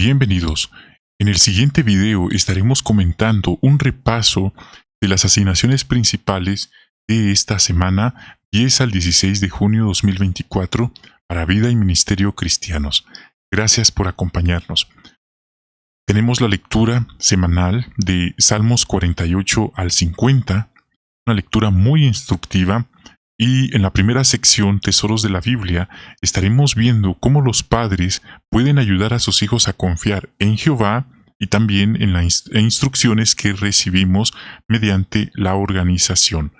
Bienvenidos. En el siguiente video estaremos comentando un repaso de las asignaciones principales de esta semana 10 al 16 de junio 2024 para Vida y Ministerio Cristianos. Gracias por acompañarnos. Tenemos la lectura semanal de Salmos 48 al 50, una lectura muy instructiva. Y en la primera sección, Tesoros de la Biblia, estaremos viendo cómo los padres pueden ayudar a sus hijos a confiar en Jehová y también en las instrucciones que recibimos mediante la organización.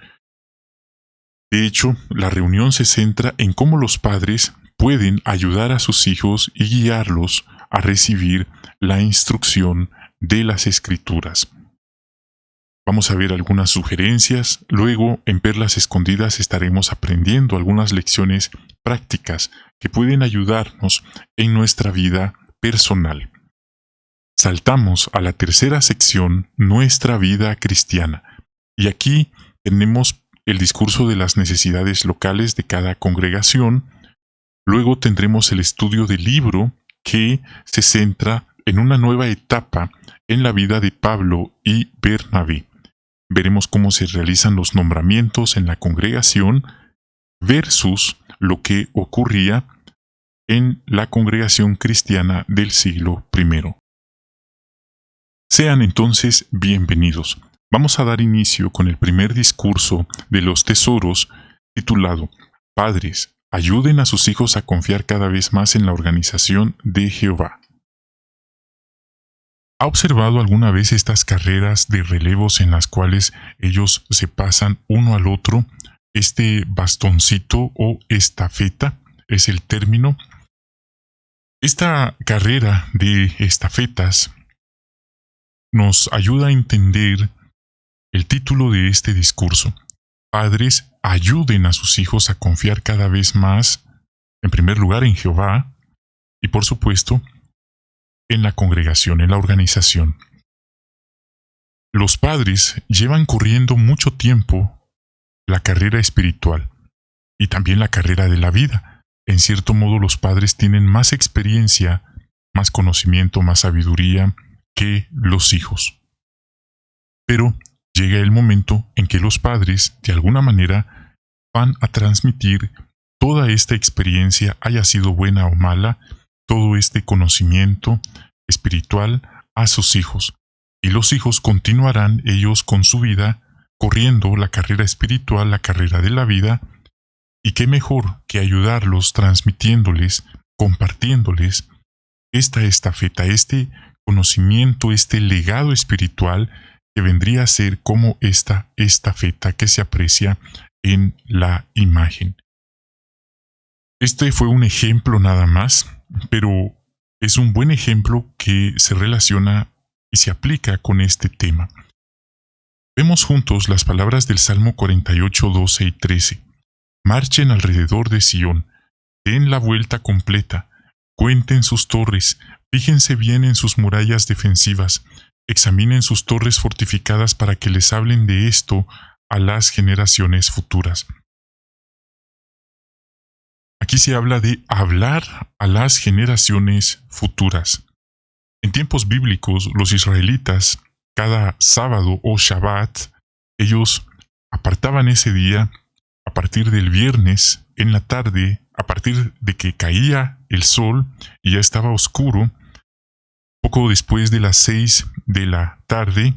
De hecho, la reunión se centra en cómo los padres pueden ayudar a sus hijos y guiarlos a recibir la instrucción de las Escrituras. Vamos a ver algunas sugerencias, luego en Perlas Escondidas estaremos aprendiendo algunas lecciones prácticas que pueden ayudarnos en nuestra vida personal. Saltamos a la tercera sección, Nuestra Vida Cristiana, y aquí tenemos el discurso de las necesidades locales de cada congregación. Luego tendremos el estudio del libro que se centra en una nueva etapa en la vida de Pablo y Bernabé. Veremos cómo se realizan los nombramientos en la congregación versus lo que ocurría en la congregación cristiana del siglo I. Sean entonces bienvenidos. Vamos a dar inicio con el primer discurso de los tesoros titulado Padres, ayuden a sus hijos a confiar cada vez más en la organización de Jehová. ¿Ha observado alguna vez estas carreras de relevos en las cuales ellos se pasan uno al otro? Este bastoncito o estafeta es el término. Esta carrera de estafetas nos ayuda a entender el título de este discurso. Padres, ayuden a sus hijos a confiar cada vez más, en primer lugar, en Jehová y, por supuesto, en la congregación, en la organización. Los padres llevan corriendo mucho tiempo la carrera espiritual y también la carrera de la vida. En cierto modo, los padres tienen más experiencia, más conocimiento, más sabiduría que los hijos. Pero llega el momento en que los padres, de alguna manera, van a transmitir toda esta experiencia, haya sido buena o mala, todo este conocimiento espiritual a sus hijos. Y los hijos continuarán ellos con su vida, corriendo la carrera espiritual, la carrera de la vida, y qué mejor que ayudarlos transmitiéndoles, compartiéndoles esta estafeta, este conocimiento, este legado espiritual que vendría a ser como esta estafeta que se aprecia en la imagen. Este fue un ejemplo nada más, pero es un buen ejemplo que se relaciona y se aplica con este tema. Vemos juntos las palabras del Salmo 48, 12 y 13. Marchen alrededor de Sión, den la vuelta completa, cuenten sus torres, fíjense bien en sus murallas defensivas, examinen sus torres fortificadas para que les hablen de esto a las generaciones futuras. Aquí se habla de hablar a las generaciones futuras. En tiempos bíblicos, los israelitas, cada sábado o Shabbat, ellos apartaban ese día a partir del viernes en la tarde, a partir de que caía el sol y ya estaba oscuro. Poco después de las 6 de la tarde,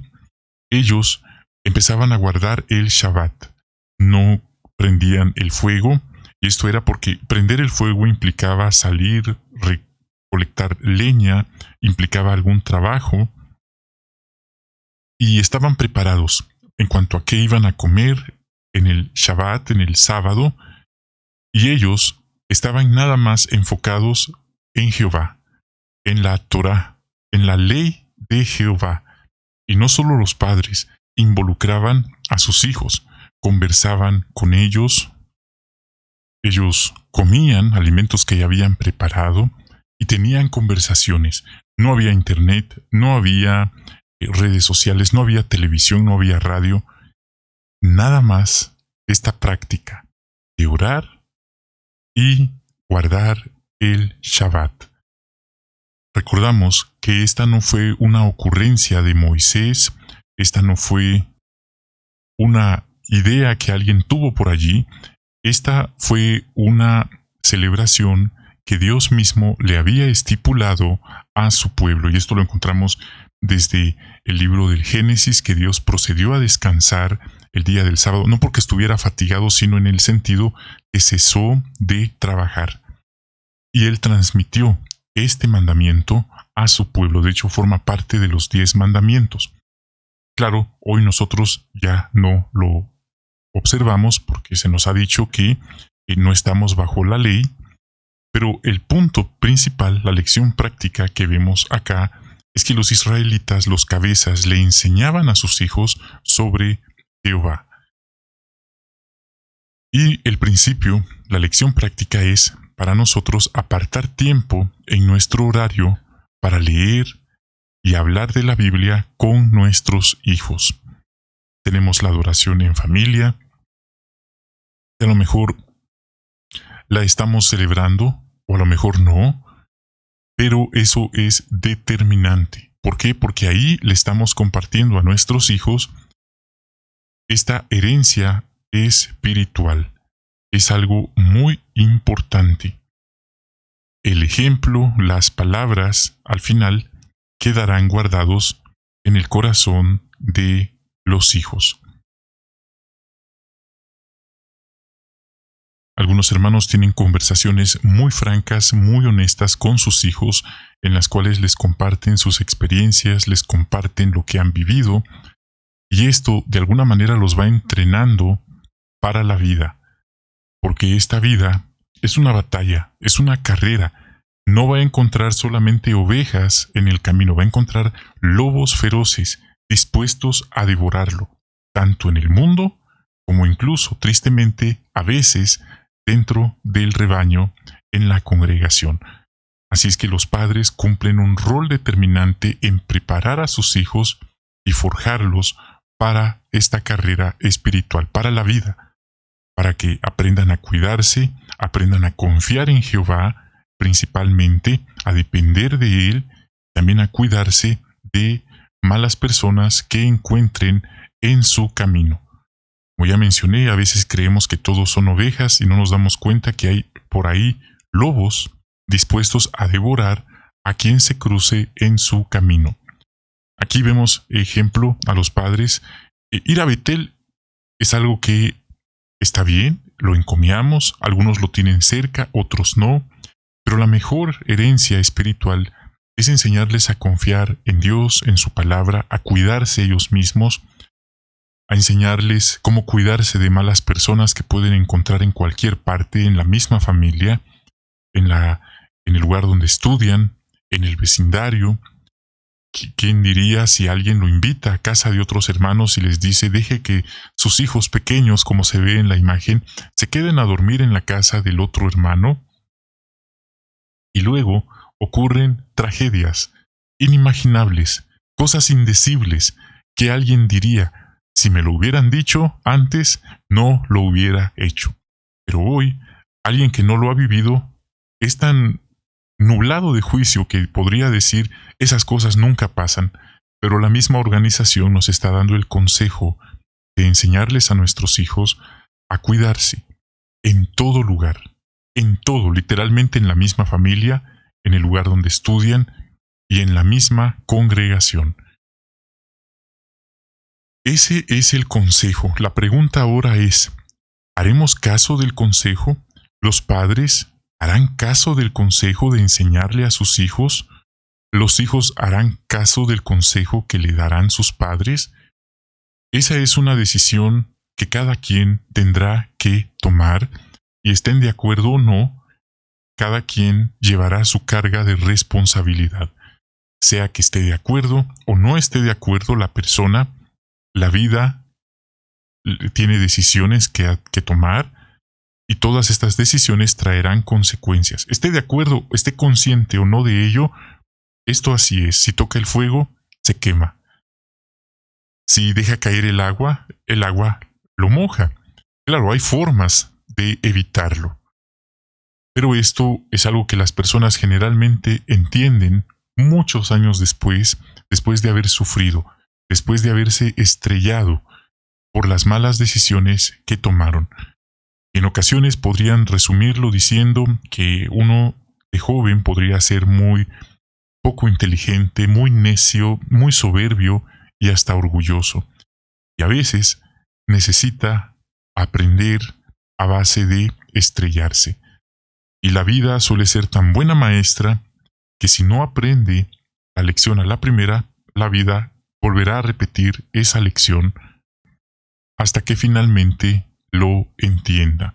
ellos empezaban a guardar el Shabbat. No prendían el fuego, y esto era porque prender el fuego implicaba salir, recolectar leña, implicaba algún trabajo, y estaban preparados en cuanto a qué iban a comer en el Shabbat, en el sábado, y ellos estaban nada más enfocados en Jehová, en la Torá, en la ley de Jehová. Y no solo los padres, involucraban a sus hijos, conversaban con ellos comían alimentos que ya habían preparado y tenían conversaciones. No había internet, no había redes sociales, no había televisión, no había radio. Nada más esta práctica de orar y guardar el Shabbat. recordamos que esta no fue una ocurrencia de Moisés, esta no fue una idea que alguien tuvo por allí, esta fue una celebración que Dios mismo le había estipulado a su pueblo. Y esto lo encontramos desde el libro del Génesis, que Dios procedió a descansar el día del sábado, no porque estuviera fatigado, sino en el sentido que cesó de trabajar. Y Él transmitió este mandamiento a su pueblo. De hecho, forma parte de los 10 mandamientos. Claro, hoy nosotros ya no lo observamos porque se nos ha dicho que no estamos bajo la ley, pero el punto principal, la lección práctica que vemos acá, es que los israelitas, los cabezas, le enseñaban a sus hijos sobre Jehová. Y el principio, la lección práctica es para nosotros apartar tiempo en nuestro horario para leer y hablar de la Biblia con nuestros hijos. Tenemos la adoración en familia, a lo mejor la estamos celebrando, o a lo mejor no, pero eso es determinante. ¿Por qué? Porque ahí le estamos compartiendo a nuestros hijos esta herencia espiritual. Es algo muy importante. El ejemplo, las palabras, al final, quedarán guardados en el corazón de los hijos. Algunos hermanos tienen conversaciones muy francas, muy honestas con sus hijos, en las cuales les comparten sus experiencias, les comparten lo que han vivido, y esto de alguna manera los va entrenando para la vida, porque esta vida es una batalla, es una carrera. No va a encontrar solamente ovejas en el camino, va a encontrar lobos feroces dispuestos a devorarlo, tanto en el mundo como incluso, tristemente, a veces, dentro del rebaño, en la congregación. Así es que los padres cumplen un rol determinante en preparar a sus hijos y forjarlos para esta carrera espiritual, para la vida, para que aprendan a cuidarse, aprendan a confiar en Jehová, principalmente a depender de Él, también a cuidarse de malas personas que encuentren en su camino. Como ya mencioné, a veces creemos que todos son ovejas y no nos damos cuenta que hay por ahí lobos dispuestos a devorar a quien se cruce en su camino. Aquí vemos ejemplo a los padres. Ir a Betel es algo que está bien, lo encomiamos, algunos lo tienen cerca, otros no, pero la mejor herencia espiritual es enseñarles a confiar en Dios, en su palabra, a cuidarse ellos mismos, a enseñarles cómo cuidarse de malas personas que pueden encontrar en cualquier parte, en la misma familia, en el lugar donde estudian, en el vecindario. ¿Quién diría si alguien lo invita a casa de otros hermanos y les dice deje que sus hijos pequeños, como se ve en la imagen, se queden a dormir en la casa del otro hermano? Y luego ocurren tragedias inimaginables, cosas indecibles que alguien diría, si me lo hubieran dicho antes, no lo hubiera hecho. Pero hoy, alguien que no lo ha vivido es tan nublado de juicio que podría decir esas cosas nunca pasan, pero la misma organización nos está dando el consejo de enseñarles a nuestros hijos a cuidarse en todo lugar, en todo, literalmente en la misma familia, en el lugar donde estudian y en la misma congregación. Ese es el consejo. La pregunta ahora es, ¿haremos caso del consejo? ¿Los padres harán caso del consejo de enseñarle a sus hijos? ¿Los hijos harán caso del consejo que le darán sus padres? Esa es una decisión que cada quien tendrá que tomar, y estén de acuerdo o no, cada quien llevará su carga de responsabilidad. Sea que esté de acuerdo o no esté de acuerdo la persona, la vida tiene decisiones que tomar y todas estas decisiones traerán consecuencias. Esté de acuerdo, esté consciente o no de ello, esto así es. Si toca el fuego, se quema. Si deja caer el agua lo moja. Claro, hay formas de evitarlo. Pero esto es algo que las personas generalmente entienden muchos años después, después de haber sufrido, después de haberse estrellado por las malas decisiones que tomaron. En ocasiones podrían resumirlo diciendo que uno de joven podría ser muy poco inteligente, muy necio, muy soberbio y hasta orgulloso. Y a veces necesita aprender a base de estrellarse. Y la vida suele ser tan buena maestra que si no aprende la lección a la primera, la vida volverá a repetir esa lección hasta que finalmente lo entienda.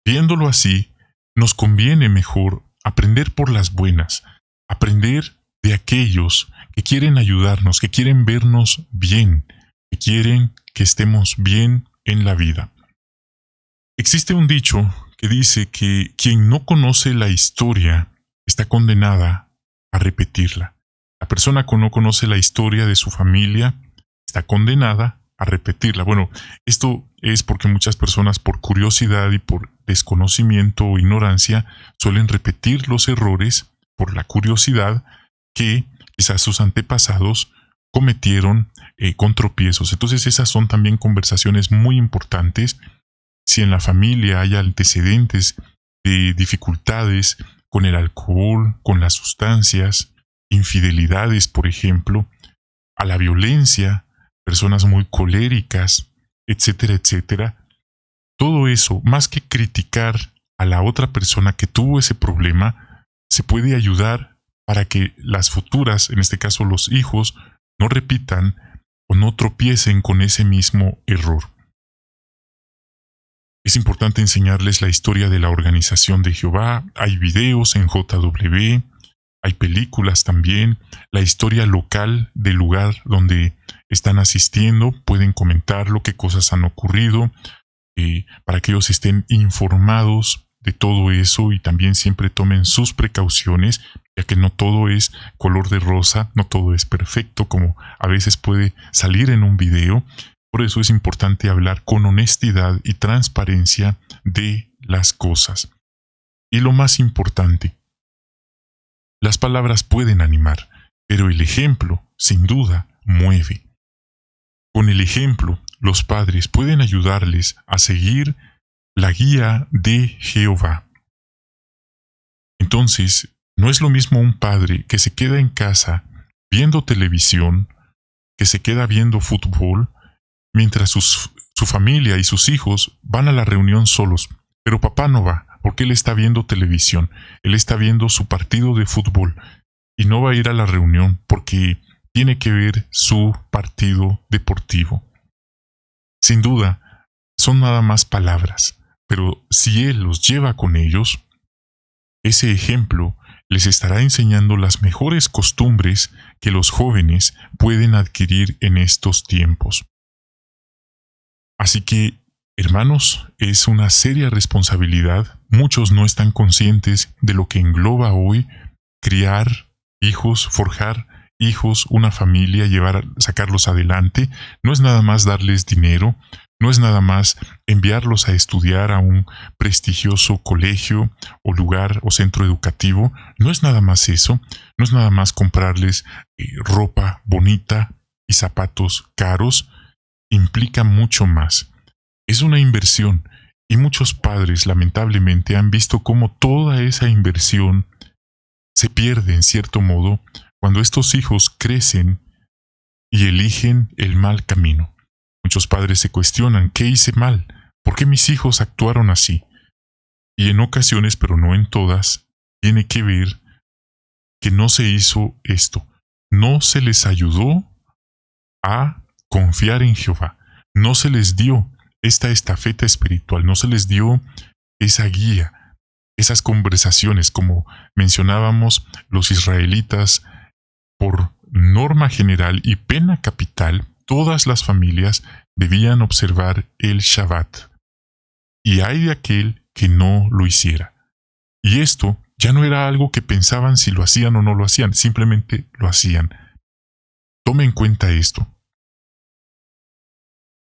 Viéndolo así, nos conviene mejor aprender por las buenas, aprender de aquellos que quieren ayudarnos, que quieren vernos bien, que quieren que estemos bien en la vida. Existe un dicho que dice que quien no conoce la historia está condenada a repetirla. La persona que no conoce la historia de su familia está condenada a repetirla. Bueno, esto es porque muchas personas por curiosidad y por desconocimiento o ignorancia suelen repetir los errores por la curiosidad que quizás sus antepasados cometieron con tropiezos. Entonces esas son también conversaciones muy importantes. Si en la familia hay antecedentes de dificultades con el alcohol, con las sustancias, infidelidades, por ejemplo, a la violencia, personas muy coléricas, etcétera, etcétera, todo eso, más que criticar a la otra persona que tuvo ese problema, se puede ayudar para que las futuras, en este caso los hijos, no repitan o no tropiecen con ese mismo error. Es importante enseñarles la historia de la Organización de Jehová. Hay videos en JW, hay películas también, la historia local del lugar donde están asistiendo, pueden comentarlo, qué cosas han ocurrido, para que ellos estén informados de todo eso y también siempre tomen sus precauciones, ya que no todo es color de rosa, no todo es perfecto, como a veces puede salir en un video. Por eso es importante hablar con honestidad y transparencia de las cosas. Y lo más importante, las palabras pueden animar, pero el ejemplo, sin duda, mueve. Con el ejemplo, los padres pueden ayudarles a seguir la guía de Jehová. Entonces, no es lo mismo un padre que se queda en casa viendo televisión, que se queda viendo fútbol, mientras su familia y sus hijos van a la reunión solos, pero papá no va, porque él está viendo televisión, él está viendo su partido de fútbol, y no va a ir a la reunión porque tiene que ver su partido deportivo. Sin duda, son nada más palabras, pero si él los lleva con ellos, ese ejemplo les estará enseñando las mejores costumbres que los jóvenes pueden adquirir en estos tiempos. Así que, hermanos, es una seria responsabilidad. Muchos no están conscientes de lo que engloba hoy criar hijos, forjar hijos, una familia, sacarlos adelante. No es nada más darles dinero, no es nada más enviarlos a estudiar a un prestigioso colegio o lugar o centro educativo. No es nada más eso, no es nada más comprarles ropa bonita y zapatos caros. Implica mucho más. Es una inversión y muchos padres lamentablemente han visto cómo toda esa inversión se pierde en cierto modo cuando estos hijos crecen y eligen el mal camino. Muchos padres se cuestionan, ¿qué hice mal? ¿Por qué mis hijos actuaron así? Y en ocasiones, pero no en todas, tiene que ver que no se hizo esto. No se les ayudó a confiar en Jehová. No se les dio esta estafeta espiritual, no se les dio esa guía, esas conversaciones, como mencionábamos, los israelitas, por norma general y pena capital, todas las familias debían observar el Shabbat. Y hay de aquel que no lo hiciera. Y esto ya no era algo que pensaban si lo hacían o no lo hacían, simplemente lo hacían. Tome en cuenta esto.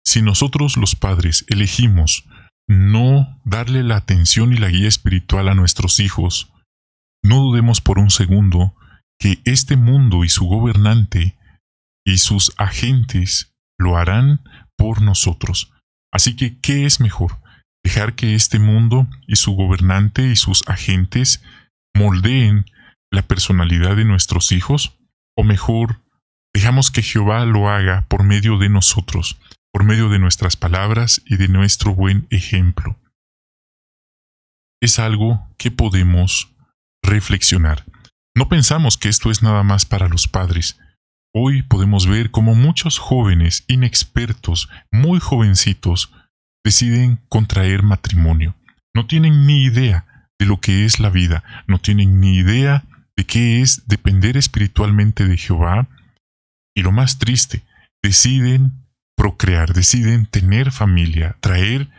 Si nosotros los padres elegimos no darle la atención y la guía espiritual a nuestros hijos, no dudemos por un segundo que este mundo y su gobernante y sus agentes lo harán por nosotros. Así que, ¿qué es mejor? ¿Dejar que este mundo y su gobernante y sus agentes moldeen la personalidad de nuestros hijos? ¿O mejor, dejamos que Jehová lo haga por medio de nosotros, por medio de nuestras palabras y de nuestro buen ejemplo? Es algo que podemos reflexionar. No pensamos que esto es nada más para los padres. Hoy podemos ver cómo muchos jóvenes inexpertos, muy jovencitos, deciden contraer matrimonio. No tienen ni idea de lo que es la vida, no tienen ni idea de qué es depender espiritualmente de Jehová. Y lo más triste, deciden procrear, deciden tener familia, traer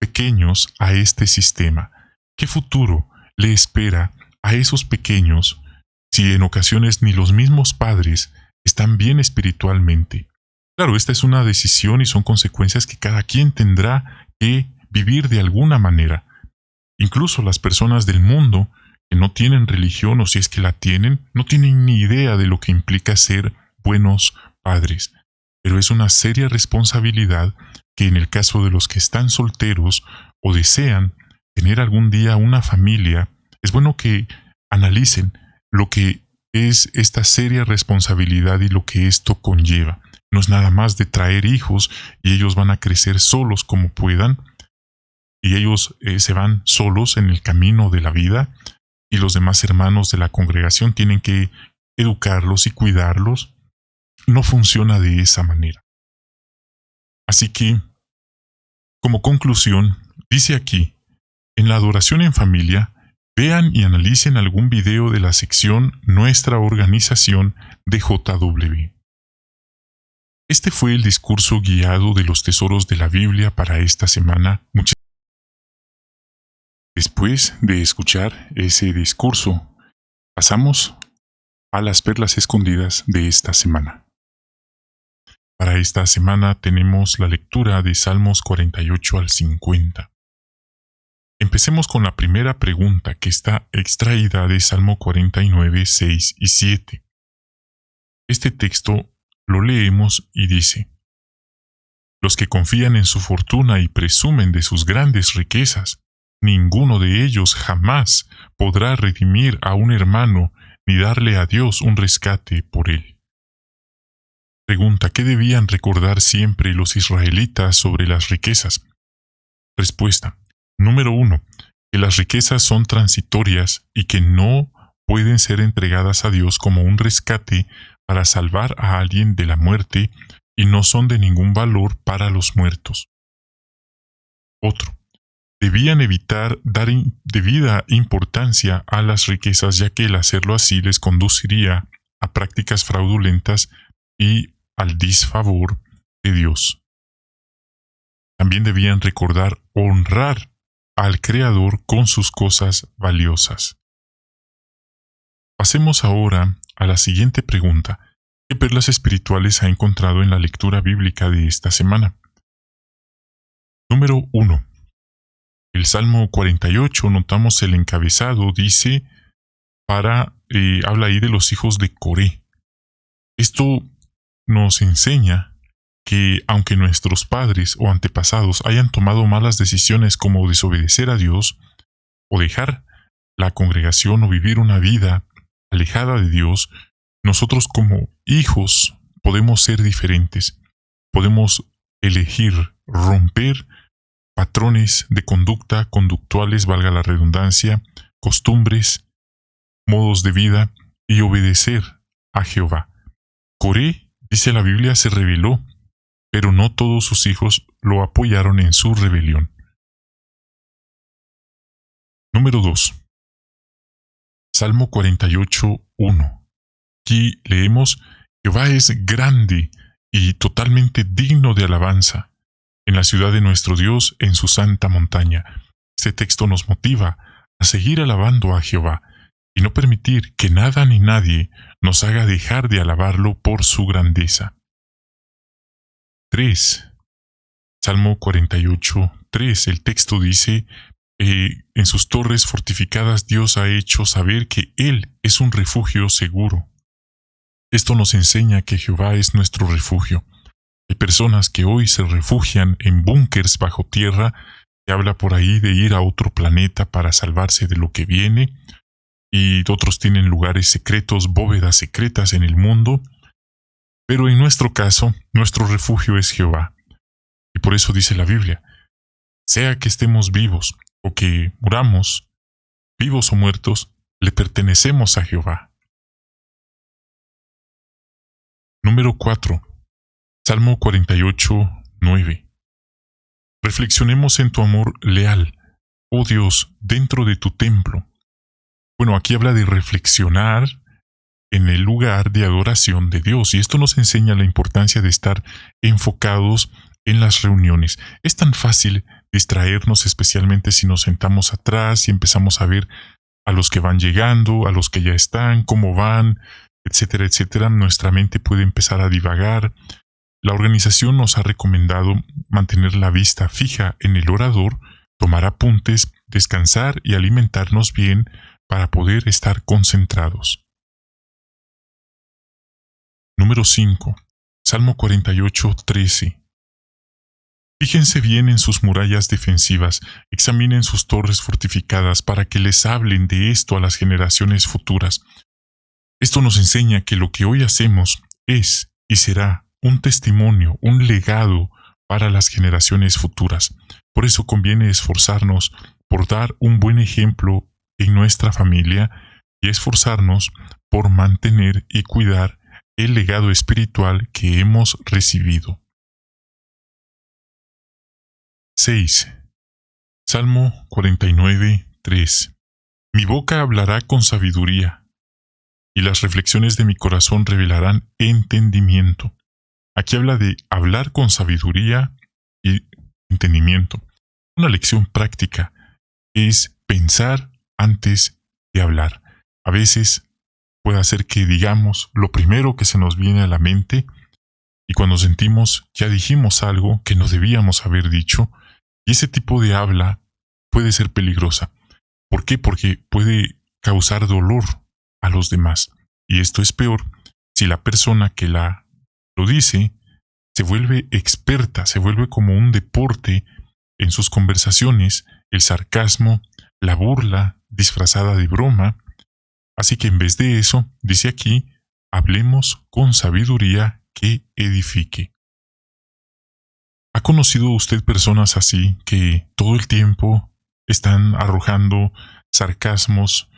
pequeños a este sistema. ¿Qué futuro le espera a esos pequeños si en ocasiones ni los mismos padres están bien espiritualmente? Claro, esta es una decisión y son consecuencias que cada quien tendrá que vivir de alguna manera. Incluso las personas del mundo que no tienen religión, o si es que la tienen, no tienen ni idea de lo que implica ser buenos padres. Pero es una seria responsabilidad que en el caso de los que están solteros o desean tener algún día una familia, es bueno que analicen lo que es esta seria responsabilidad y lo que esto conlleva. No es nada más de traer hijos y ellos van a crecer solos como puedan, y ellos se van solos en el camino de la vida, y los demás hermanos de la congregación tienen que educarlos y cuidarlos. No funciona de esa manera. Así que, como conclusión, dice aquí, en la adoración en familia, vean y analicen algún video de la sección Nuestra Organización de JW. Este fue el discurso guiado de los tesoros de la Biblia para esta semana. Después de escuchar ese discurso, pasamos a las perlas escondidas de esta semana. Para esta semana tenemos la lectura de Salmos 48 al 50. Empecemos con la primera pregunta que está extraída de Salmo 49, 6 y 7. Este texto lo leemos y dice: Los que confían en su fortuna y presumen de sus grandes riquezas, ninguno de ellos jamás podrá redimir a un hermano ni darle a Dios un rescate por él. Pregunta: ¿qué debían recordar siempre los israelitas sobre las riquezas? Respuesta: Número 1. Que las riquezas son transitorias y que no pueden ser entregadas a Dios como un rescate para salvar a alguien de la muerte y no son de ningún valor para los muertos. Otro. Debían evitar dar debida importancia a las riquezas, ya que el hacerlo así les conduciría a prácticas fraudulentas y al disfavor de Dios. También debían recordar honrar al Creador con sus cosas valiosas. Pasemos ahora a la siguiente pregunta. ¿Qué perlas espirituales ha encontrado en la lectura bíblica de esta semana? Número 1. El Salmo 48, notamos el encabezado, dice, habla ahí de los hijos de Coré. Esto nos enseña que aunque nuestros padres o antepasados hayan tomado malas decisiones como desobedecer a Dios o dejar la congregación o vivir una vida alejada de Dios, nosotros como hijos podemos ser diferentes. Podemos elegir romper patrones de conducta, conductuales, valga la redundancia, costumbres, modos de vida y obedecer a Jehová. Coré, dice la Biblia, se rebeló, pero no todos sus hijos lo apoyaron en su rebelión. Número 2. Salmo 48, 1. Aquí leemos: Jehová es grande y totalmente digno de alabanza en la ciudad de nuestro Dios, en su santa montaña. Este texto nos motiva a seguir alabando a Jehová y no permitir que nada ni nadie nos haga dejar de alabarlo por su grandeza. 3. Salmo 48, 3. El texto dice: en sus torres fortificadas Dios ha hecho saber que Él es un refugio seguro. Esto nos enseña que Jehová es nuestro refugio. Hay personas que hoy se refugian en búnkers bajo tierra, que habla por ahí de ir a otro planeta para salvarse de lo que viene, y otros tienen lugares secretos, bóvedas secretas en el mundo, pero en nuestro caso, nuestro refugio es Jehová. Y por eso dice la Biblia, sea que estemos vivos o que muramos, vivos o muertos, le pertenecemos a Jehová. Número 4. Salmo 48, 9. Reflexionemos en tu amor leal, oh Dios, dentro de tu templo. Bueno, aquí habla de reflexionar en el lugar de adoración de Dios, y esto nos enseña la importancia de estar enfocados en las reuniones. Es tan fácil distraernos, especialmente si nos sentamos atrás y empezamos a ver a los que van llegando, a los que ya están, cómo van, etcétera, etcétera. Nuestra mente puede empezar a divagar. La organización nos ha recomendado mantener la vista fija en el orador, tomar apuntes, descansar y alimentarnos bien para poder estar concentrados. Número 5. Salmo 48, 13. Fíjense bien en sus murallas defensivas, examinen sus torres fortificadas para que les hablen de esto a las generaciones futuras. Esto nos enseña que lo que hoy hacemos es y será un testimonio, un legado para las generaciones futuras. Por eso conviene esforzarnos por dar un buen ejemplo en nuestra familia y esforzarnos por mantener y cuidar el legado espiritual que hemos recibido. 6. Salmo 49, 3. Mi boca hablará con sabiduría, y las reflexiones de mi corazón revelarán entendimiento. Aquí habla de hablar con sabiduría y entendimiento. Una lección práctica es pensar antes de hablar. A veces puede hacer que digamos lo primero que se nos viene a la mente, y cuando sentimos ya dijimos algo que no debíamos haber dicho, y ese tipo de habla puede ser peligrosa. ¿Por qué? Porque puede causar dolor a los demás. Y esto es peor si la persona que lo dice se vuelve experta, se vuelve como un deporte en sus conversaciones, el sarcasmo, la burla disfrazada de broma. Así que en vez de eso, dice aquí, hablemos con sabiduría que edifique. ¿Ha conocido usted personas así que todo el tiempo están arrojando sarcasmos,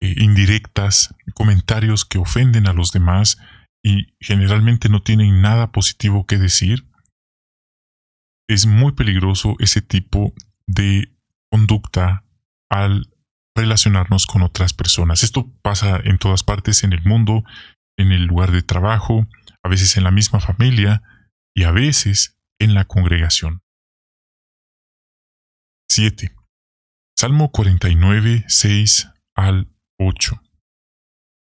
indirectas, comentarios que ofenden a los demás y generalmente no tienen nada positivo que decir? Es muy peligroso ese tipo de conducta al relacionarnos con otras personas. Esto pasa en todas partes en el mundo, en el lugar de trabajo, a veces en la misma familia y a veces en la congregación. 7. Salmo 49, 6 al 8.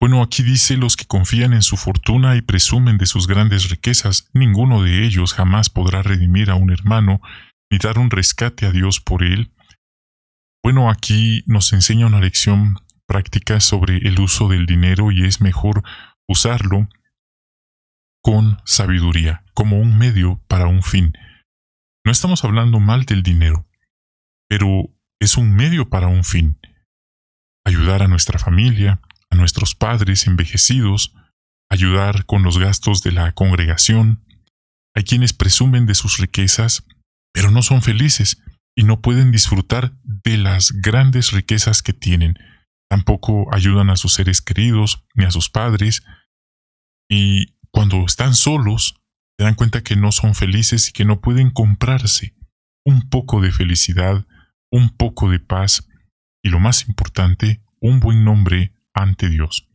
Bueno, aquí dice: los que confían en su fortuna y presumen de sus grandes riquezas, ninguno de ellos jamás podrá redimir a un hermano, ni dar un rescate a Dios por él. Bueno, aquí nos enseña una lección práctica sobre el uso del dinero, y es mejor usarlo con sabiduría, como un medio para un fin. No estamos hablando mal del dinero, pero es un medio para un fin. Ayudar a nuestra familia, a nuestros padres envejecidos, ayudar con los gastos de la congregación. Hay quienes presumen de sus riquezas, pero no son felices y no pueden disfrutar de las grandes riquezas que tienen. Tampoco ayudan a sus seres queridos ni a sus padres, y cuando están solos se dan cuenta que no son felices y que no pueden comprarse un poco de felicidad, un poco de paz y, lo más importante, un buen nombre ante Dios.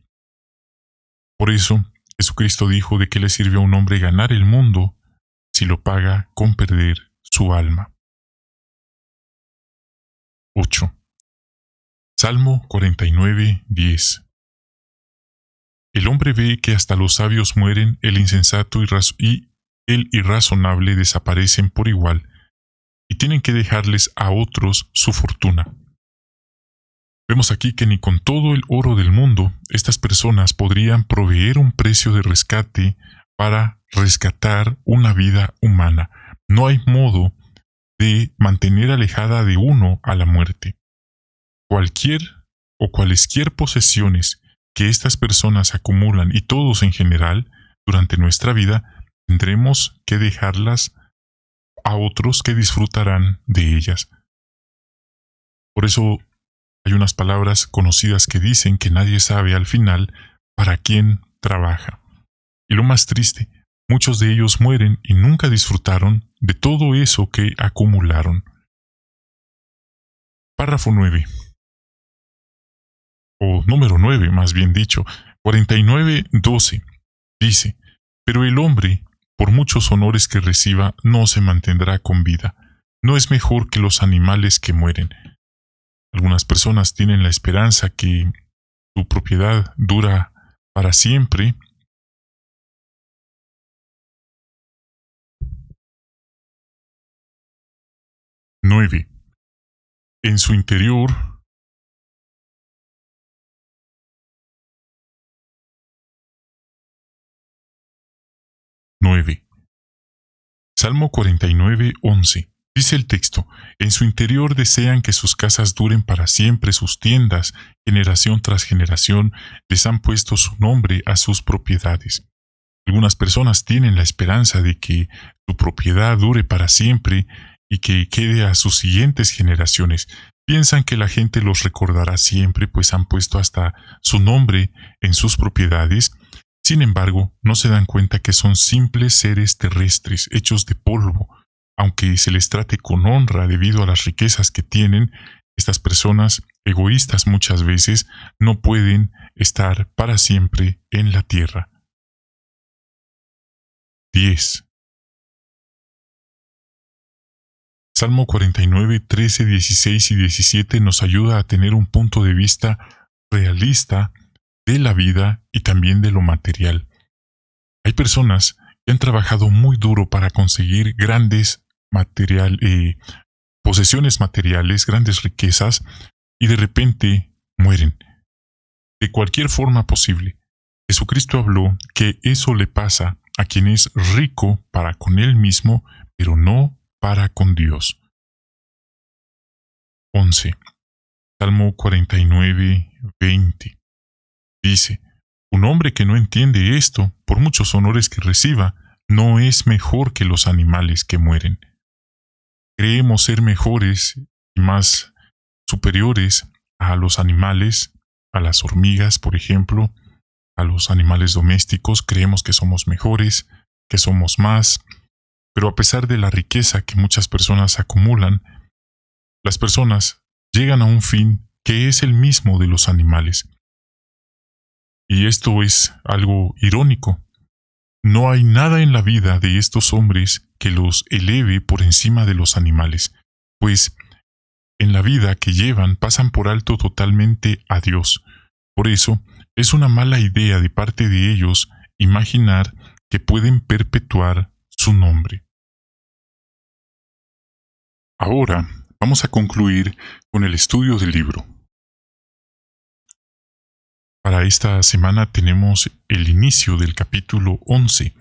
Por eso, Jesucristo dijo: ¿de qué le sirve a un hombre ganar el mundo si lo paga con perder su alma? 8. Salmo 49, 10. El hombre ve que hasta los sabios mueren, el insensato y el irrazonable desaparecen por igual, y tienen que dejarles a otros su fortuna. Vemos aquí que ni con todo el oro del mundo, estas personas podrían proveer un precio de rescate para rescatar una vida humana. No hay modo de mantener alejada de uno a la muerte. Cualquier o cualesquier posesiones que estas personas acumulan, y todos en general, durante nuestra vida, tendremos que dejarlas a otros que disfrutarán de ellas. Por eso hay unas palabras conocidas que dicen que nadie sabe al final para quién trabaja. Y lo más triste, muchos de ellos mueren y nunca disfrutaron de todo eso que acumularon. Párrafo 9. O número 9, más bien dicho, 49:12, dice: pero el hombre, por muchos honores que reciba, no se mantendrá con vida. No es mejor que los animales que mueren. Algunas personas tienen la esperanza que su propiedad dura para siempre. Nueve. En su interior, Salmo 49:11. Dice el texto: en su interior desean que sus casas duren para siempre, sus tiendas, generación tras generación, les han puesto su nombre a sus propiedades. Algunas personas tienen la esperanza de que su propiedad dure para siempre y que quede a sus siguientes generaciones. Piensan que la gente los recordará siempre, pues han puesto hasta su nombre en sus propiedades. Sin embargo, no se dan cuenta que son simples seres terrestres, hechos de polvo. Aunque se les trate con honra debido a las riquezas que tienen, estas personas, egoístas muchas veces, no pueden estar para siempre en la tierra. 10. Salmo 49, 13, 16 y 17 nos ayuda a tener un punto de vista realista de la vida y también de lo material. Hay personas que han trabajado muy duro para conseguir grandes posesiones materiales, grandes riquezas, y de repente mueren. De cualquier forma posible. Jesucristo habló que eso le pasa a quien es rico para con él mismo, pero no para con Dios. 11. Salmo 49, 20. Dice: un hombre que no entiende esto, por muchos honores que reciba, no es mejor que los animales que mueren. Creemos ser mejores y más superiores a los animales, a las hormigas, por ejemplo, a los animales domésticos. Creemos que somos mejores, que somos más, pero a pesar de la riqueza que muchas personas acumulan, las personas llegan a un fin que es el mismo de los animales. Y esto es algo irónico. No hay nada en la vida de estos hombres que los eleve por encima de los animales, pues en la vida que llevan pasan por alto totalmente a Dios. Por eso, es una mala idea de parte de ellos imaginar que pueden perpetuar su nombre. Ahora, vamos a concluir con el estudio del libro. Para esta semana tenemos el inicio del capítulo 11,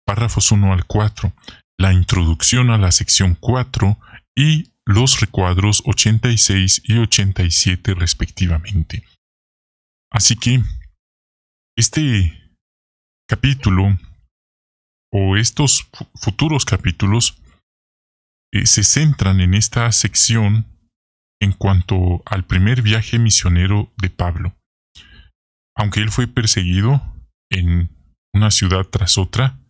párrafos 1 al 4, la introducción a la sección 4 y los recuadros 86 y 87 respectivamente. Así que este capítulo o estos futuros capítulos se centran en esta sección en cuanto al primer viaje misionero de Pablo. Aunque él fue perseguido en una ciudad tras otra,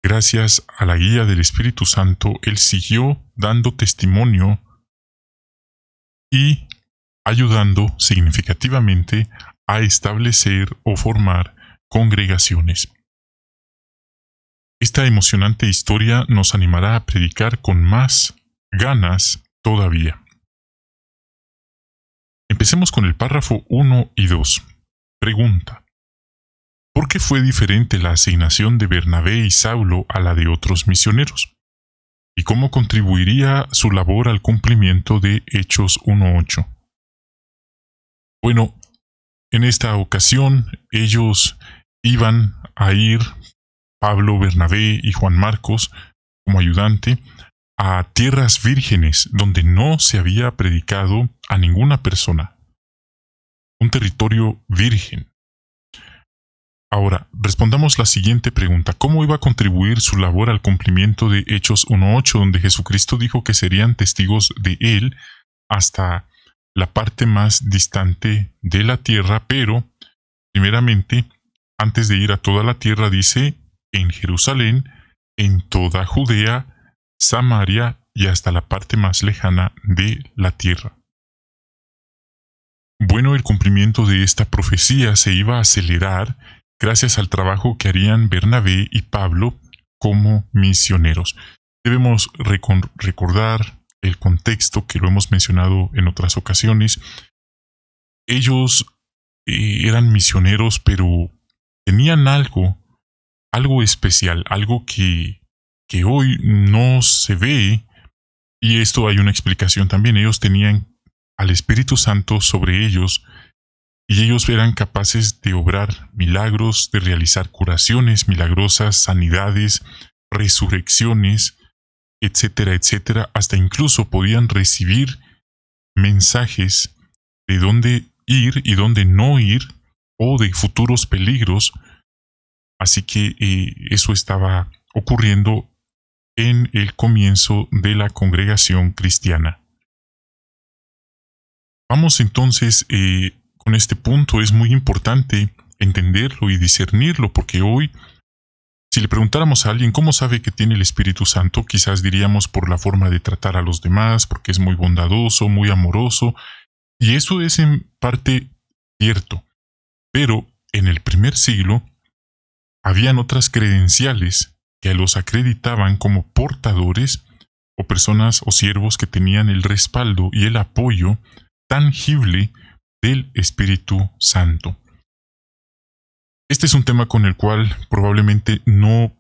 gracias a la guía del Espíritu Santo, él siguió dando testimonio y ayudando significativamente a establecer o formar congregaciones. Esta emocionante historia nos animará a predicar con más ganas todavía. Empecemos con el párrafo 1 y 2. Pregunta: ¿por qué fue diferente la asignación de Bernabé y Saulo a la de otros misioneros? ¿Y cómo contribuiría su labor al cumplimiento de Hechos 1:8? Bueno, en esta ocasión ellos iban a ir, Pablo, Bernabé y Juan Marcos, como ayudante, a tierras vírgenes donde no se había predicado a ninguna persona. Un territorio virgen. Ahora, respondamos la siguiente pregunta. ¿Cómo iba a contribuir su labor al cumplimiento de Hechos 1.8, donde Jesucristo dijo que serían testigos de Él hasta la parte más distante de la tierra? Pero, primeramente, antes de ir a toda la tierra, dice, en Jerusalén, en toda Judea, Samaria y hasta la parte más lejana de la tierra. Bueno, el cumplimiento de esta profecía se iba a acelerar gracias al trabajo que harían Bernabé y Pablo como misioneros. Debemos recordar el contexto que lo hemos mencionado en otras ocasiones. Ellos eran misioneros, pero tenían algo especial, algo que hoy no se ve, y esto hay una explicación también. Ellos tenían al Espíritu Santo sobre ellos, y ellos eran capaces de obrar milagros, de realizar curaciones milagrosas, sanidades, resurrecciones, etcétera, etcétera. Hasta incluso podían recibir mensajes de dónde ir y dónde no ir, o de futuros peligros. Así que eso estaba ocurriendo en el comienzo de la congregación cristiana. Vamos entonces con este punto. Es muy importante entenderlo y discernirlo, porque hoy, si le preguntáramos a alguien cómo sabe que tiene el Espíritu Santo, quizás diríamos por la forma de tratar a los demás, porque es muy bondadoso, muy amoroso, y eso es en parte cierto. Pero en el primer siglo habían otras credenciales que los acreditaban como portadores o personas o siervos que tenían el respaldo y el apoyo tangible del Espíritu Santo. Este es un tema con el cual probablemente no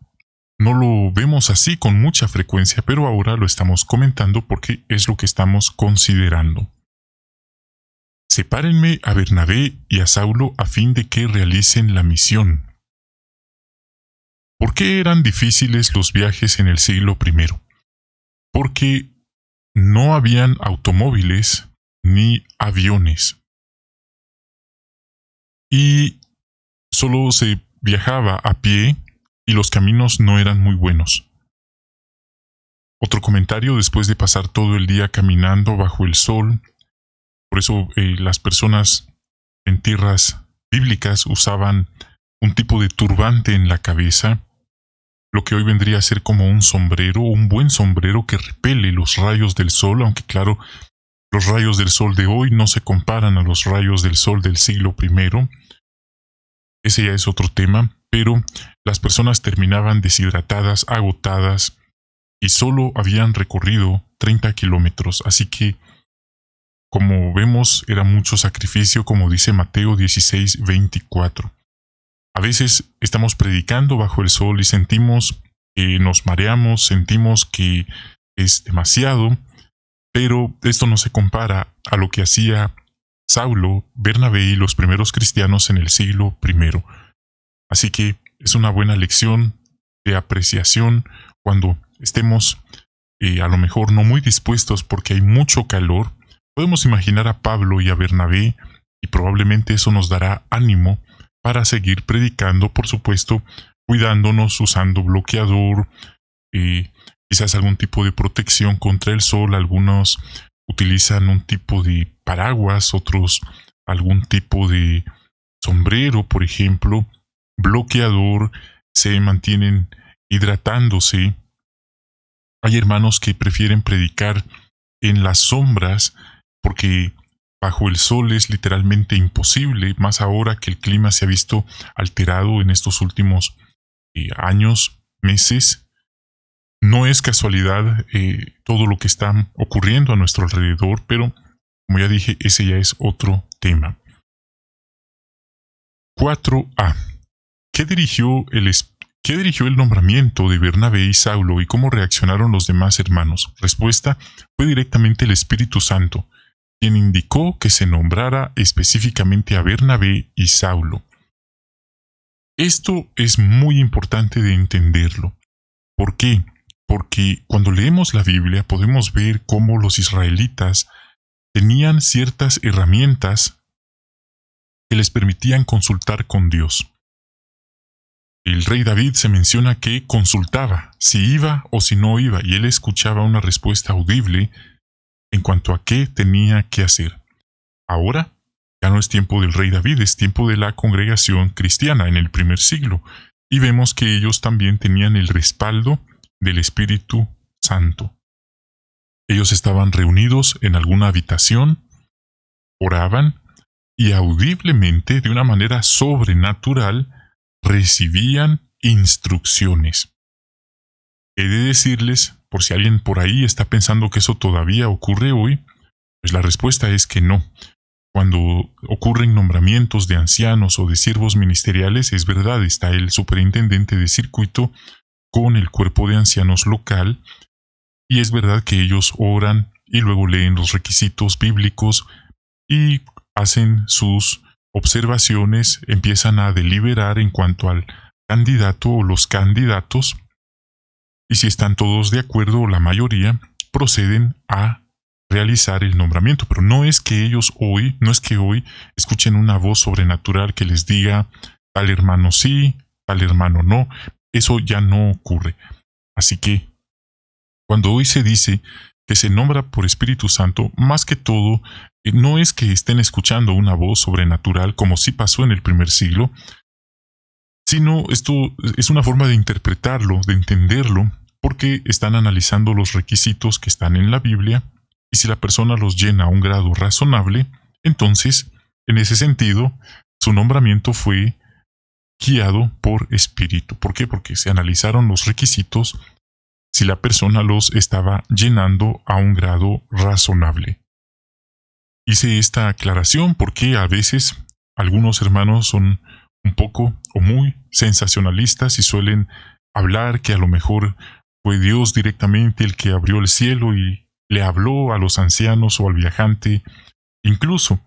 lo vemos así con mucha frecuencia, pero ahora lo estamos comentando porque es lo que estamos considerando. Sepárenme a Bernabé y a Saulo a fin de que realicen la misión. ¿Por qué eran difíciles los viajes en el siglo I? Porque no habían automóviles ni aviones. Y solo se viajaba a pie y los caminos no eran muy buenos. Otro comentario: después de pasar todo el día caminando bajo el sol, por eso las personas en tierras bíblicas usaban un tipo de turbante en la cabeza, lo que hoy vendría a ser como un sombrero, un buen sombrero que repele los rayos del sol, aunque claro, los rayos del sol de hoy no se comparan a los rayos del sol del siglo I. Ese ya es otro tema, pero las personas terminaban deshidratadas, agotadas, y solo habían recorrido 30 kilómetros, así que, como vemos, era mucho sacrificio, como dice Mateo 16:24. A veces estamos predicando bajo el sol y sentimos que nos mareamos, sentimos que es demasiado, pero esto no se compara a lo que hacía Saulo, Bernabé y los primeros cristianos en el siglo I. Así que es una buena lección de apreciación cuando estemos a lo mejor no muy dispuestos porque hay mucho calor. Podemos imaginar a Pablo y a Bernabé, y probablemente eso nos dará ánimo para seguir predicando, por supuesto, cuidándonos, usando bloqueador, quizás algún tipo de protección contra el sol. Algunos utilizan un tipo de paraguas, otros algún tipo de sombrero, por ejemplo, bloqueador, se mantienen hidratándose. Hay hermanos que prefieren predicar en las sombras porque bajo el sol es literalmente imposible, más ahora que el clima se ha visto alterado en estos últimos años, meses. No es casualidad todo lo que está ocurriendo a nuestro alrededor, pero como ya dije, ese ya es otro tema. 4a. ¿Qué dirigió el nombramiento de Bernabé y Saulo y cómo reaccionaron los demás hermanos? Respuesta: fue directamente el Espíritu Santo. quien indicó que se nombrara específicamente a Bernabé y Saulo. Esto es muy importante de entenderlo. ¿Por qué? Porque cuando leemos la Biblia podemos ver cómo los israelitas tenían ciertas herramientas que les permitían consultar con Dios. El rey David se menciona que consultaba si iba o si no iba, y él escuchaba una respuesta audible en cuanto a qué tenía que hacer. Ahora ya no es tiempo del rey David, es tiempo de la congregación cristiana en el primer siglo, y vemos que ellos también tenían el respaldo del Espíritu Santo. Ellos estaban reunidos en alguna habitación, oraban, y audiblemente, de una manera sobrenatural, recibían instrucciones. He de decirles, por si alguien por ahí está pensando que eso todavía ocurre hoy, pues la respuesta es que no. Cuando ocurren nombramientos de ancianos o de siervos ministeriales, es verdad, está el superintendente de circuito con el cuerpo de ancianos local, y es verdad que ellos oran y luego leen los requisitos bíblicos y hacen sus observaciones, empiezan a deliberar en cuanto al candidato o los candidatos, y si están todos de acuerdo, la mayoría, proceden a realizar el nombramiento. Pero no es que hoy escuchen una voz sobrenatural que les diga tal hermano sí, tal hermano no. Eso ya no ocurre. Así que cuando hoy se dice que se nombra por Espíritu Santo, más que todo, no es que estén escuchando una voz sobrenatural como sí pasó en el primer siglo, sino esto es una forma de interpretarlo, de entenderlo, porque están analizando los requisitos que están en la Biblia, y si la persona los llena a un grado razonable, entonces, en ese sentido, su nombramiento fue guiado por Espíritu. ¿Por qué? Porque se analizaron los requisitos si la persona los estaba llenando a un grado razonable. Hice esta aclaración porque a veces algunos hermanos son un poco o muy sensacionalistas y suelen hablar que a lo mejor fue Dios directamente el que abrió el cielo y le habló a los ancianos o al viajante. Incluso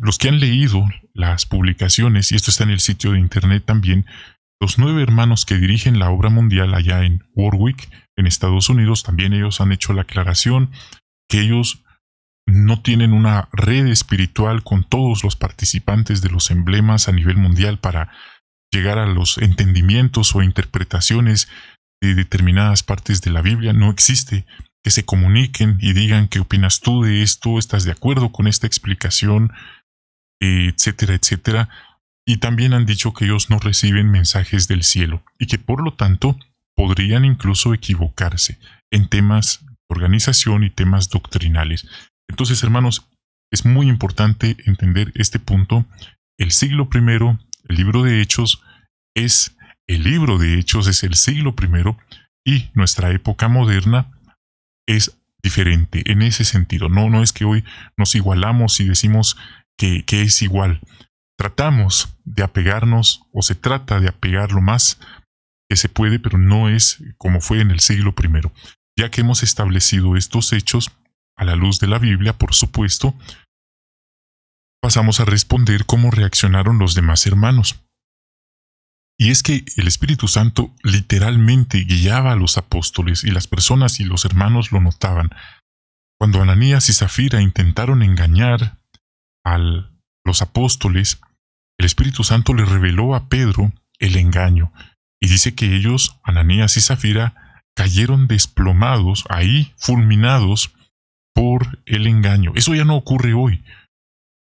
los que han leído las publicaciones, y esto está en el sitio de internet también, los 9 hermanos que dirigen la obra mundial allá en Warwick, en Estados Unidos, también ellos han hecho la aclaración que ellos no tienen una red espiritual con todos los participantes de los emblemas a nivel mundial para llegar a los entendimientos o interpretaciones de determinadas partes de la Biblia. No existe que se comuniquen y digan qué opinas tú de esto, estás de acuerdo con esta explicación, etcétera, etcétera. Y también han dicho que ellos no reciben mensajes del cielo y que por lo tanto podrían incluso equivocarse en temas de organización y temas doctrinales. Entonces, hermanos, es muy importante entender este punto. El siglo I, el libro de Hechos, es el siglo I, y nuestra época moderna es diferente en ese sentido. No es que hoy nos igualamos y decimos que es igual. Tratamos de apegarnos, o se trata de apegar lo más que se puede, pero no es como fue en el siglo I. Ya que hemos establecido estos hechos, a la luz de la Biblia, por supuesto, pasamos a responder cómo reaccionaron los demás hermanos. Y es que el Espíritu Santo literalmente guiaba a los apóstoles, y las personas y los hermanos lo notaban. Cuando Ananías y Zafira intentaron engañar a los apóstoles, el Espíritu Santo le reveló a Pedro el engaño, y dice que ellos, Ananías y Zafira, cayeron desplomados, ahí fulminados por el engaño. Eso ya no ocurre hoy.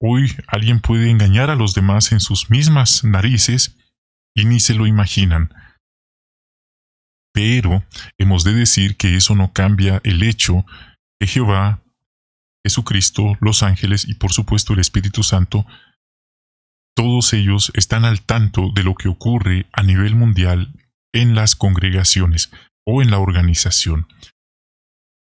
Hoy alguien puede engañar a los demás en sus mismas narices y ni se lo imaginan. Pero hemos de decir que eso no cambia el hecho que Jehová, Jesucristo, los ángeles y por supuesto el Espíritu Santo, todos ellos están al tanto de lo que ocurre a nivel mundial en las congregaciones o en la organización.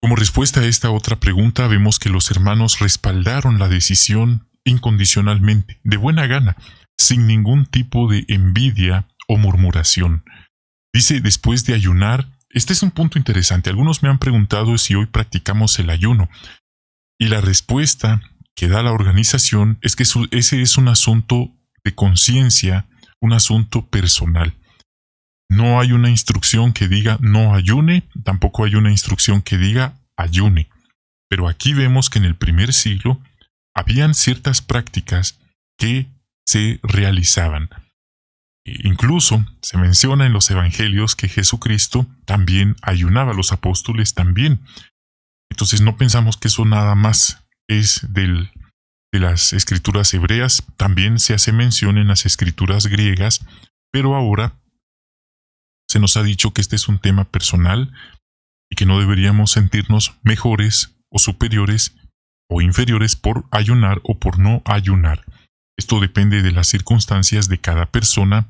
Como respuesta a esta otra pregunta, vemos que los hermanos respaldaron la decisión incondicionalmente, de buena gana, sin ningún tipo de envidia o murmuración. Dice, después de ayunar, este es un punto interesante. Algunos me han preguntado si hoy practicamos el ayuno. Y la respuesta que da la organización es que ese es un asunto de conciencia, un asunto personal. No hay una instrucción que diga no ayune, tampoco hay una instrucción que diga ayune. Pero aquí vemos que en el primer siglo habían ciertas prácticas que se realizaban. Incluso se menciona en los evangelios que Jesucristo también ayunaba, los apóstoles también. Entonces no pensamos que eso nada más es de las escrituras hebreas, también se hace mención en las escrituras griegas, pero ahora se nos ha dicho que este es un tema personal y que no deberíamos sentirnos mejores o superiores o inferiores por ayunar o por no ayunar. Esto depende de las circunstancias de cada persona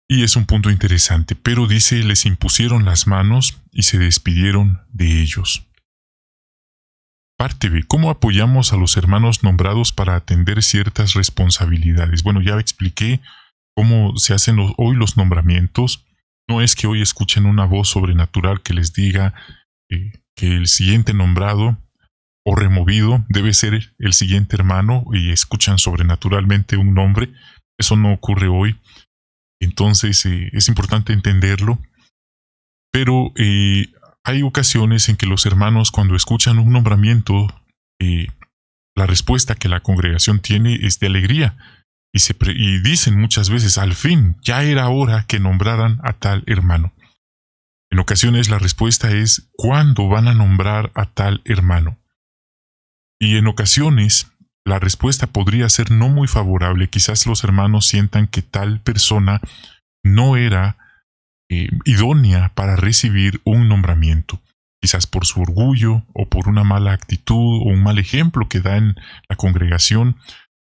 y es un punto interesante, pero dice, les impusieron las manos y se despidieron de ellos. Parte B. ¿Cómo apoyamos a los hermanos nombrados para atender ciertas responsabilidades? Bueno, ya expliqué cómo se hacen hoy los nombramientos. No es que hoy escuchen una voz sobrenatural que les diga que el siguiente nombrado o removido debe ser el siguiente hermano y escuchan sobrenaturalmente un nombre. Eso no ocurre hoy. Entonces es importante entenderlo. Pero hay ocasiones en que los hermanos, cuando escuchan un nombramiento, la respuesta que la congregación tiene es de alegría. Y dicen muchas veces, al fin, ya era hora que nombraran a tal hermano. En ocasiones la respuesta es, ¿cuándo van a nombrar a tal hermano? Y en ocasiones la respuesta podría ser no muy favorable. Quizás los hermanos sientan que tal persona no era idónea para recibir un nombramiento, quizás por su orgullo o por una mala actitud o un mal ejemplo que da en la congregación.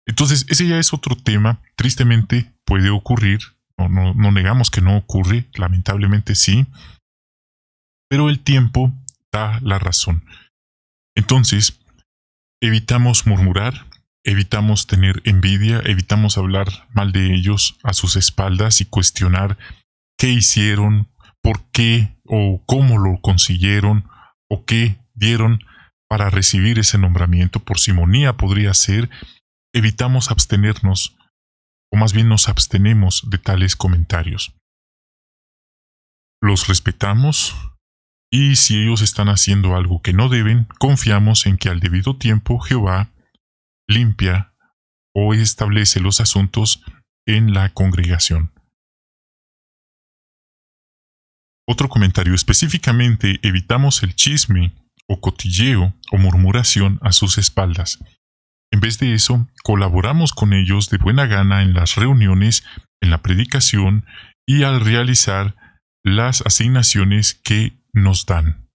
Entonces, ese ya es otro tema. Tristemente puede ocurrir, no negamos que no ocurre, lamentablemente sí, pero el tiempo da la razón. Entonces, evitamos murmurar, evitamos tener envidia, evitamos hablar mal de ellos a sus espaldas y cuestionar qué hicieron, por qué o cómo lo consiguieron o qué dieron para recibir ese nombramiento. Por simonía podría ser. Evitamos abstenernos, o más bien nos abstenemos de tales comentarios. Los respetamos y si ellos están haciendo algo que no deben, confiamos en que al debido tiempo Jehová limpia o establece los asuntos en la congregación. Otro comentario, específicamente evitamos el chisme o cotilleo o murmuración a sus espaldas. En vez de eso, colaboramos con ellos de buena gana en las reuniones, en la predicación y al realizar las asignaciones que nos dan.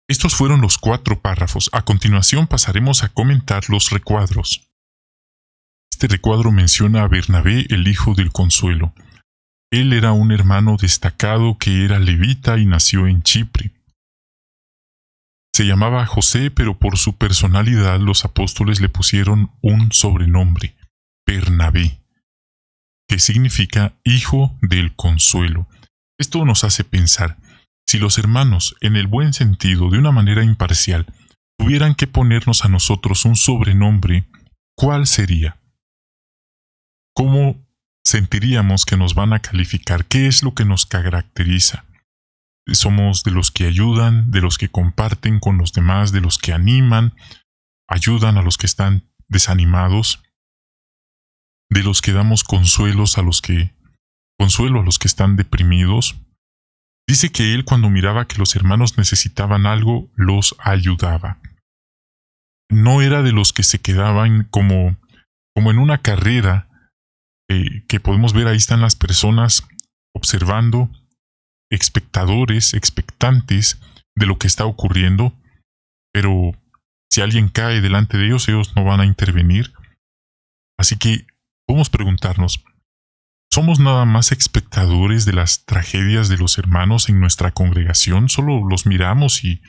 Estos fueron los 4 párrafos. A continuación pasaremos a comentar los recuadros. Este recuadro menciona a Bernabé, el hijo del Consuelo. Él era un hermano destacado que era levita y nació en Chipre. Se llamaba José, pero por su personalidad los apóstoles le pusieron un sobrenombre, Bernabé, que significa hijo del consuelo. Esto nos hace pensar, si los hermanos, en el buen sentido, de una manera imparcial, tuvieran que ponernos a nosotros un sobrenombre, ¿cuál sería? ¿Cómo sentiríamos que nos van a calificar? ¿Qué es lo que nos caracteriza? Somos de los que ayudan, de los que comparten con los demás, de los que animan, ayudan a los que están desanimados, de los que damos consuelo a los que están deprimidos. Dice que él, cuando miraba que los hermanos necesitaban algo, los ayudaba. No era de los que se quedaban como en una carrera que podemos ver, ahí están las personas observando, espectadores, expectantes de lo que está ocurriendo, pero si alguien cae delante de ellos, ellos no van a intervenir. Así que podemos preguntarnos, ¿somos nada más espectadores de las tragedias de los hermanos en nuestra congregación? ¿Solo los miramos y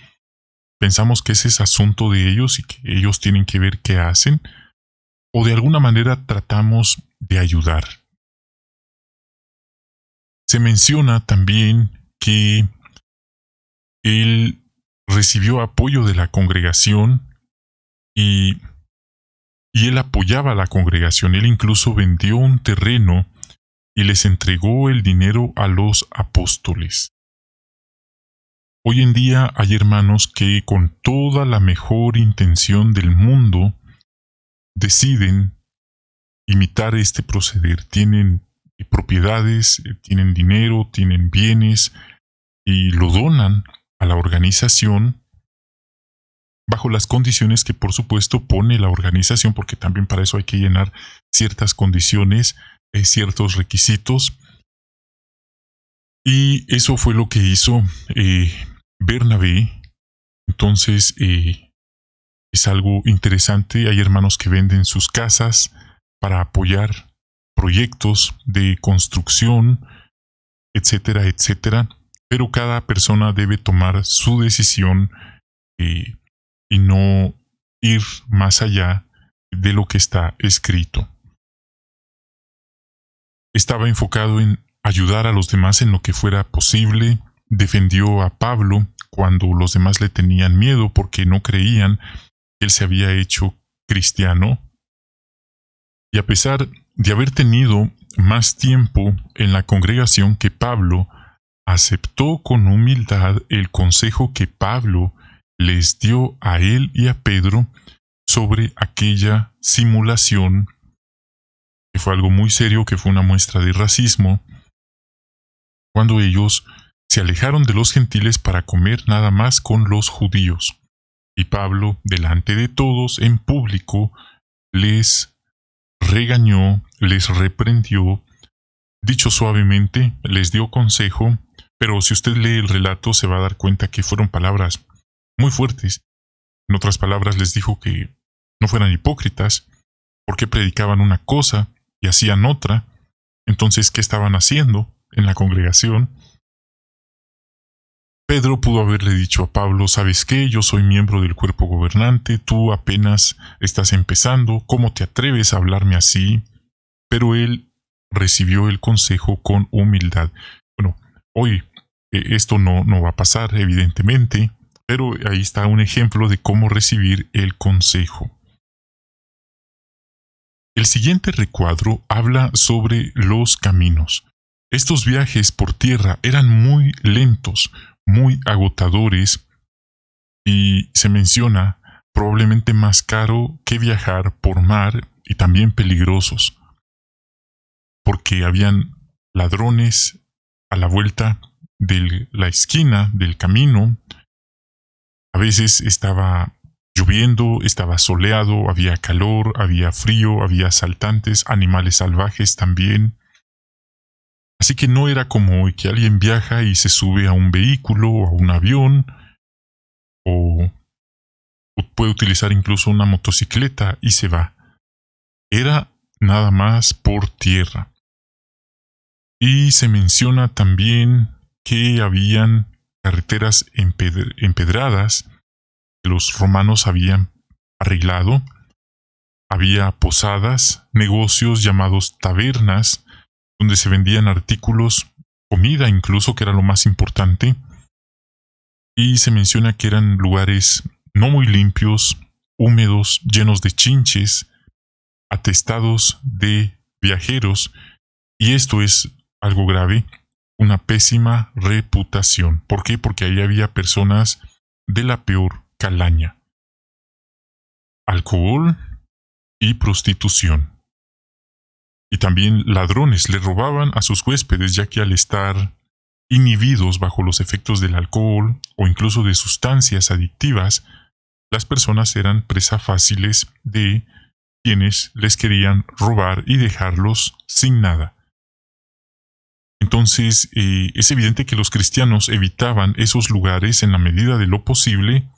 pensamos que ese es asunto de ellos y que ellos tienen que ver qué hacen? ¿O de alguna manera tratamos de ayudar? Se menciona también que recibió apoyo de la congregación y, y él apoyaba a la congregación. Él incluso vendió un terreno y les entregó el dinero a los apóstoles. Hoy en día hay hermanos que con toda la mejor intención del mundo deciden imitar este proceder. Tienen propiedades, tienen dinero, tienen bienes y lo donan a la organización bajo las condiciones que por supuesto pone la organización, porque también para eso hay que llenar ciertas condiciones, ciertos requisitos. Y eso fue lo que hizo Bernabé. Entonces es algo interesante. Hay hermanos que venden sus casas para apoyar proyectos de construcción, etcétera, etcétera. Pero cada persona debe tomar su decisión y no ir más allá de lo que está escrito. Estaba enfocado en ayudar a los demás en lo que fuera posible. Defendió a Pablo cuando los demás le tenían miedo porque no creían que él se había hecho cristiano. Y a pesar de haber tenido más tiempo en la congregación que Pablo, aceptó con humildad el consejo que Pablo les dio a él y a Pedro sobre aquella simulación, que fue algo muy serio, que fue una muestra de racismo, cuando ellos se alejaron de los gentiles para comer nada más con los judíos. Y Pablo, delante de todos, en público, les regañó, les reprendió, dicho suavemente, les dio consejo, pero si usted lee el relato se va a dar cuenta que fueron palabras muy fuertes. En otras palabras, les dijo que no fueran hipócritas, porque predicaban una cosa y hacían otra. Entonces, ¿qué estaban haciendo en la congregación? Pedro pudo haberle dicho a Pablo: ¿sabes qué? Yo soy miembro del cuerpo gobernante, tú apenas estás empezando, ¿cómo te atreves a hablarme así? Pero él recibió el consejo con humildad. Bueno, hoy esto no va a pasar, evidentemente, pero ahí está un ejemplo de cómo recibir el consejo. El siguiente recuadro habla sobre los caminos. Estos viajes por tierra eran muy lentos, muy agotadores, y se menciona probablemente más caro que viajar por mar y también peligrosos, porque habían ladrones a la vuelta de la esquina del camino. A veces estaba lloviendo, estaba soleado, había calor, había frío, había asaltantes, animales salvajes también. Así que no era como que alguien viaja y se sube a un vehículo o a un avión, o puede utilizar incluso una motocicleta y se va. Era nada más por tierra. Y se menciona también que habían carreteras empedradas que los romanos habían arreglado. Había posadas, negocios llamados tabernas, donde se vendían artículos, comida incluso, que era lo más importante. Y se menciona que eran lugares no muy limpios, húmedos, llenos de chinches, atestados de viajeros, y esto es algo grave, una pésima reputación. ¿Por qué? Porque ahí había personas de la peor calaña. Alcohol y prostitución. Y también ladrones le robaban a sus huéspedes, ya que al estar inhibidos bajo los efectos del alcohol o incluso de sustancias adictivas, las personas eran presa fáciles de quienes les querían robar y dejarlos sin nada. Entonces, es evidente que los cristianos evitaban esos lugares en la medida de lo posible,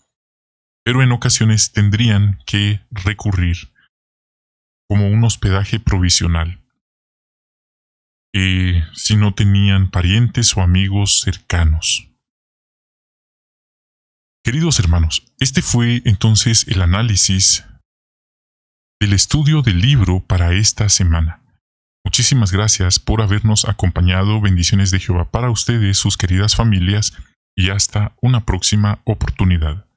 pero en ocasiones tendrían que recurrir como un hospedaje provisional, si no tenían parientes o amigos cercanos. Queridos hermanos, este fue entonces el análisis del estudio del libro para esta semana. Muchísimas gracias por habernos acompañado. Bendiciones de Jehová para ustedes, sus queridas familias, y hasta una próxima oportunidad.